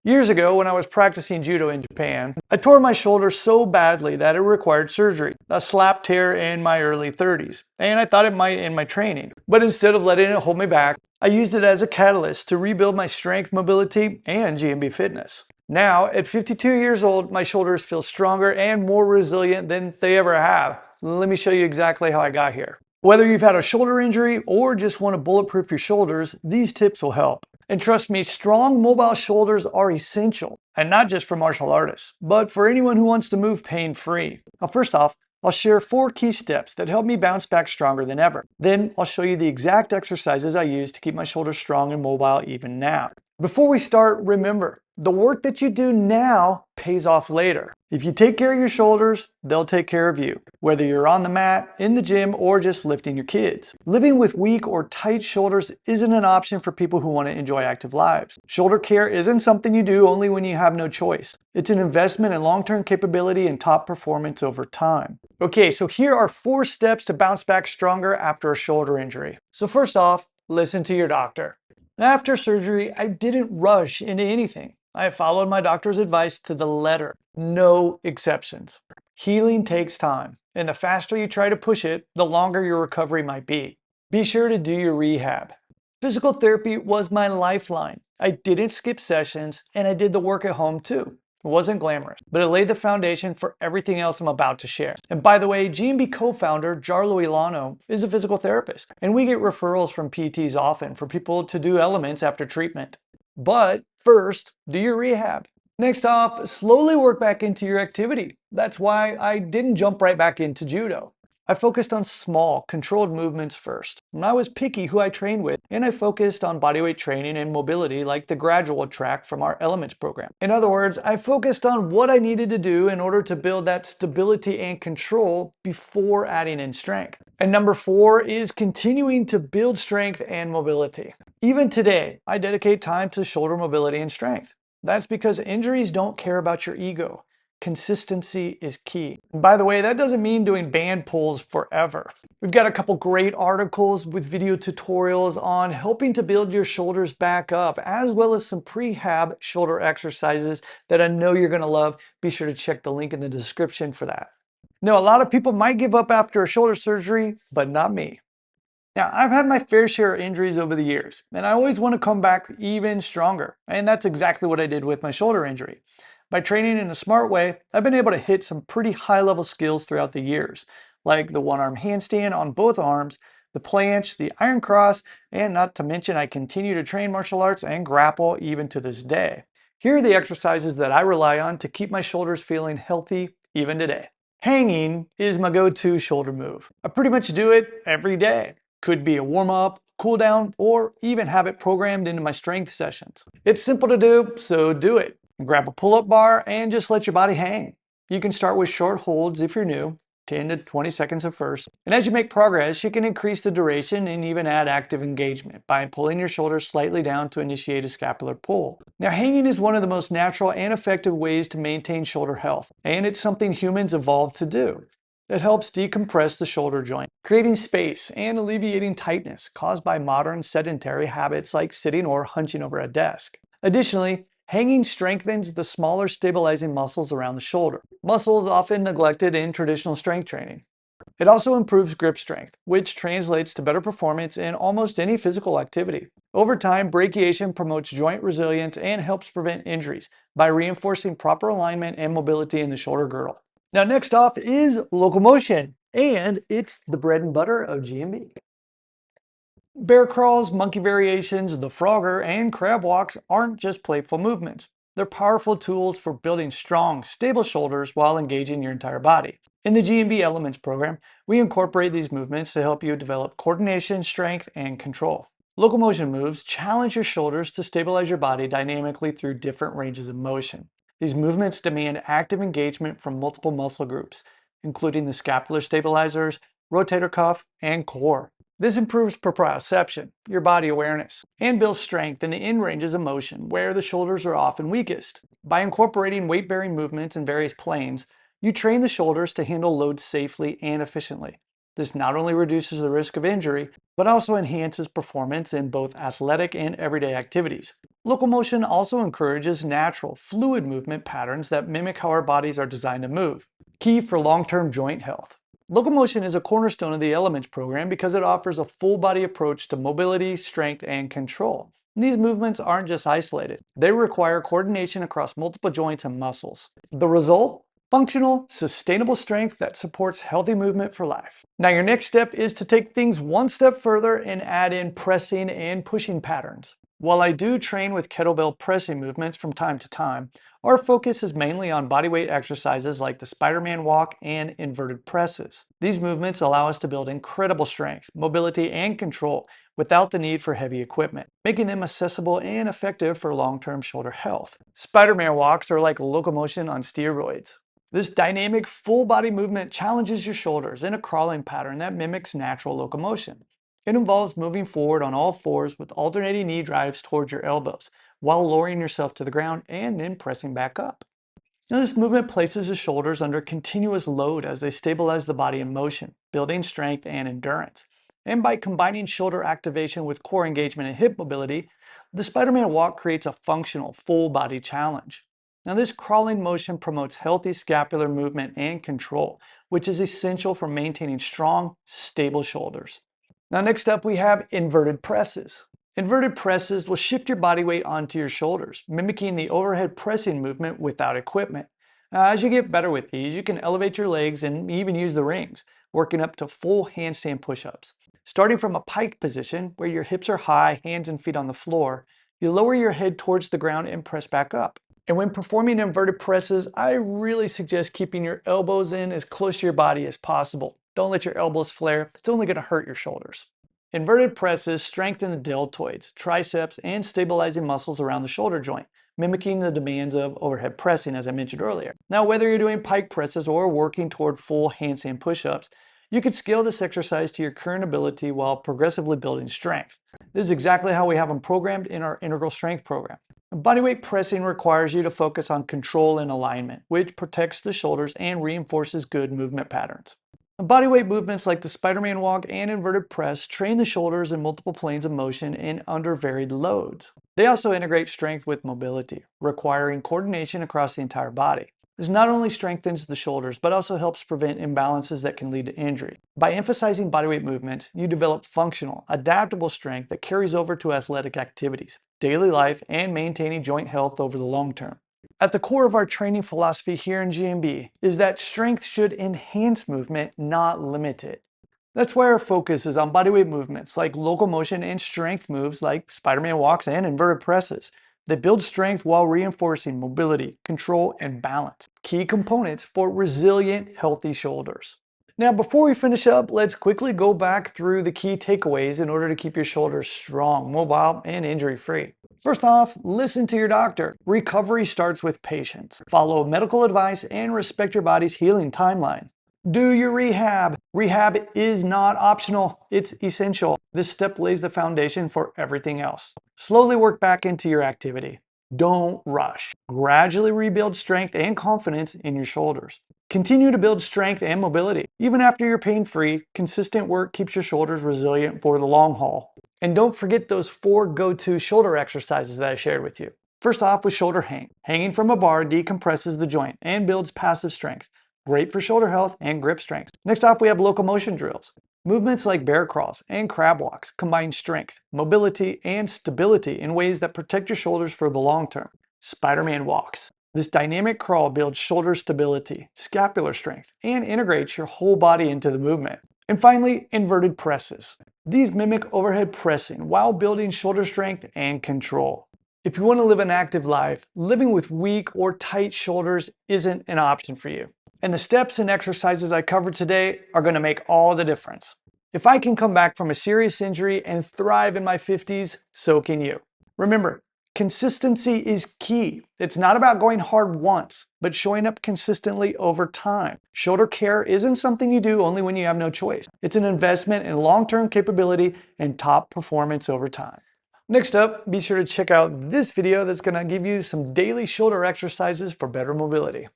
Years ago, when I was practicing judo in Japan, I tore my shoulder so badly that it required surgery, a slap tear in my early 30s, and I thought it might end my training. But instead of letting it hold me back, I used it as a catalyst to rebuild my strength, mobility, and GMB fitness. Now, at 52 years old, my shoulders feel stronger and more resilient than they ever have. Let me show you exactly how I got here. Whether you've had a shoulder injury or just want to bulletproof your shoulders, these tips will help. And trust me, strong mobile shoulders are essential, and not just for martial artists, but for anyone who wants to move pain-free. Now, first off, I'll share 4 key steps that help me bounce back stronger than ever. Then I'll show you the exact exercises I use to keep my shoulders strong and mobile even now. Before we start, remember, the work that you do now pays off later. If you take care of your shoulders, they'll take care of you, whether you're on the mat, in the gym, or just lifting your kids. Living with weak or tight shoulders isn't an option for people who want to enjoy active lives. Shoulder care isn't something you do only when you have no choice. It's an investment in long-term capability and top performance over time. Okay, so here are 4 steps to bounce back stronger after a shoulder injury. So first off, listen to your doctor. After surgery, I didn't rush into anything. I followed my doctor's advice to the letter. No exceptions. Healing takes time, and the faster you try to push it, the longer your recovery might be. Be sure to do your rehab. Physical therapy was my lifeline. I didn't skip sessions, and I did the work at home too. It wasn't glamorous, but it laid the foundation for everything else I'm about to share. And by the way, GMB co-founder Jarlo Ilano is a physical therapist, and we get referrals from PTs often for people to do elements after treatment. But first, do your rehab. Next off, slowly work back into your activity. That's why I didn't jump right back into judo. I focused on small, controlled movements first. And I was picky who I trained with, and I focused on bodyweight training and mobility like the gradual track from our Elements program. In other words, I focused on what I needed to do in order to build that stability and control before adding in strength. And number 4 is continuing to build strength and mobility. Even today, I dedicate time to shoulder mobility and strength. That's because injuries don't care about your ego. Consistency is key. And by the way, that doesn't mean doing band pulls forever. We've got a couple great articles with video tutorials on helping to build your shoulders back up, as well as some prehab shoulder exercises that I know you're going to love. Be sure to check the link in the description for that. Now, a lot of people might give up after a shoulder surgery, but not me. Now, I've had my fair share of injuries over the years, and I always want to come back even stronger. And that's exactly what I did with my shoulder injury. By training in a smart way, I've been able to hit some pretty high-level skills throughout the years, like the one-arm handstand on both arms, the planche, the iron cross, and not to mention I continue to train martial arts and grapple even to this day. Here are the exercises that I rely on to keep my shoulders feeling healthy even today. Hanging is my go-to shoulder move. I pretty much do it every day. Could be a warm-up, cool down, or even have it programmed into my strength sessions. It's simple to do, so do it. Grab a pull-up bar and just let your body hang. You can start with short holds if you're new, 10 to 20 seconds at first. And as you make progress, you can increase the duration and even add active engagement by pulling your shoulders slightly down to initiate a scapular pull. Now, hanging is one of the most natural and effective ways to maintain shoulder health, and it's something humans evolved to do. It helps decompress the shoulder joint, creating space and alleviating tightness caused by modern sedentary habits like sitting or hunching over a desk. Additionally, hanging strengthens the smaller stabilizing muscles around the shoulder, muscles often neglected in traditional strength training. It also improves grip strength, which translates to better performance in almost any physical activity. Over time, brachiation promotes joint resilience and helps prevent injuries by reinforcing proper alignment and mobility in the shoulder girdle. Now, next off is locomotion, and it's the bread and butter of GMB. Bear crawls, monkey variations, the frogger, and crab walks aren't just playful movements. They're powerful tools for building strong, stable shoulders while engaging your entire body. In the GMB Elements program, we incorporate these movements to help you develop coordination, strength, and control. Locomotion moves challenge your shoulders to stabilize your body dynamically through different ranges of motion. These movements demand active engagement from multiple muscle groups, including the scapular stabilizers, rotator cuff, and core. This improves proprioception, your body awareness, and builds strength in the end ranges of motion where the shoulders are often weakest. By incorporating weight-bearing movements in various planes, you train the shoulders to handle loads safely and efficiently. This not only reduces the risk of injury, but also enhances performance in both athletic and everyday activities. Locomotion also encourages natural, fluid movement patterns that mimic how our bodies are designed to move, key for long-term joint health. Locomotion is a cornerstone of the Elements program because it offers a full-body approach to mobility, strength, and control. These movements aren't just isolated. They require coordination across multiple joints and muscles. The result? Functional, sustainable strength that supports healthy movement for life. Now, your next step is to take things one step further and add in pressing and pushing patterns. While I do train with kettlebell pressing movements from time to time, our focus is mainly on bodyweight exercises like the Spiderman Walk and inverted presses. These movements allow us to build incredible strength, mobility, and control without the need for heavy equipment, making them accessible and effective for long-term shoulder health. Spiderman walks are like locomotion on steroids. This dynamic full body movement challenges your shoulders in a crawling pattern that mimics natural locomotion. It involves moving forward on all fours with alternating knee drives towards your elbows while lowering yourself to the ground and then pressing back up. Now, this movement places the shoulders under continuous load as they stabilize the body in motion, building strength and endurance. And by combining shoulder activation with core engagement and hip mobility, the Spiderman walk creates a functional full body challenge. Now, this crawling motion promotes healthy scapular movement and control, which is essential for maintaining strong, stable shoulders. Now, next up, we have inverted presses. Inverted presses will shift your body weight onto your shoulders, mimicking the overhead pressing movement without equipment. Now, as you get better with these, you can elevate your legs and even use the rings, working up to full handstand push-ups. Starting from a pike position, where your hips are high, hands and feet on the floor, you lower your head towards the ground and press back up. And when performing inverted presses, I really suggest keeping your elbows in as close to your body as possible. Don't let your elbows flare, it's only going to hurt your shoulders. Inverted presses strengthen the deltoids, triceps, and stabilizing muscles around the shoulder joint, mimicking the demands of overhead pressing, as I mentioned earlier. Now, whether you're doing pike presses or working toward full handstand push-ups, you can scale this exercise to your current ability while progressively building strength. This is exactly how we have them programmed in our Integral Strength program. Bodyweight pressing requires you to focus on control and alignment, which protects the shoulders and reinforces good movement patterns. Bodyweight movements like the Spiderman walk and inverted press train the shoulders in multiple planes of motion and under varied loads. They also integrate strength with mobility, requiring coordination across the entire body. This not only strengthens the shoulders, but also helps prevent imbalances that can lead to injury. By emphasizing bodyweight movements, you develop functional, adaptable strength that carries over to athletic activities, daily life, and maintaining joint health over the long term. At the core of our training philosophy here in GMB is that strength should enhance movement, not limit it. That's why our focus is on bodyweight movements like locomotion and strength moves like Spiderman walks and inverted presses. They build strength while reinforcing mobility, control, and balance, key components for resilient, healthy shoulders. Now, before we finish up, let's quickly go back through the key takeaways in order to keep your shoulders strong, mobile, and injury-free. First off, listen to your doctor. Recovery starts with patience. Follow medical advice and respect your body's healing timeline. Do your rehab. Rehab is not optional, it's essential. This step lays the foundation for everything else. Slowly work back into your activity. Don't rush. Gradually rebuild strength and confidence in your shoulders. Continue to build strength and mobility. Even after you're pain-free, consistent work keeps your shoulders resilient for the long haul. And don't forget those 4 go-to shoulder exercises that I shared with you. First off with shoulder hang. Hanging from a bar decompresses the joint and builds passive strength. Great for shoulder health and grip strength. Next off, we have locomotion drills. Movements like bear crawls and crab walks combine strength, mobility, and stability in ways that protect your shoulders for the long term. Spiderman walks. This dynamic crawl builds shoulder stability, scapular strength, and integrates your whole body into the movement. And finally, inverted presses. These mimic overhead pressing while building shoulder strength and control. If you want to live an active life, living with weak or tight shoulders isn't an option for you. And the steps and exercises I covered today are going to make all the difference. If I can come back from a serious injury and thrive in my 50s, so can you. Remember, consistency is key. It's not about going hard once, but showing up consistently over time. Shoulder care isn't something you do only when you have no choice. It's an investment in long-term capability and top performance over time. Next up, be sure to check out this video that's going to give you some daily shoulder exercises for better mobility.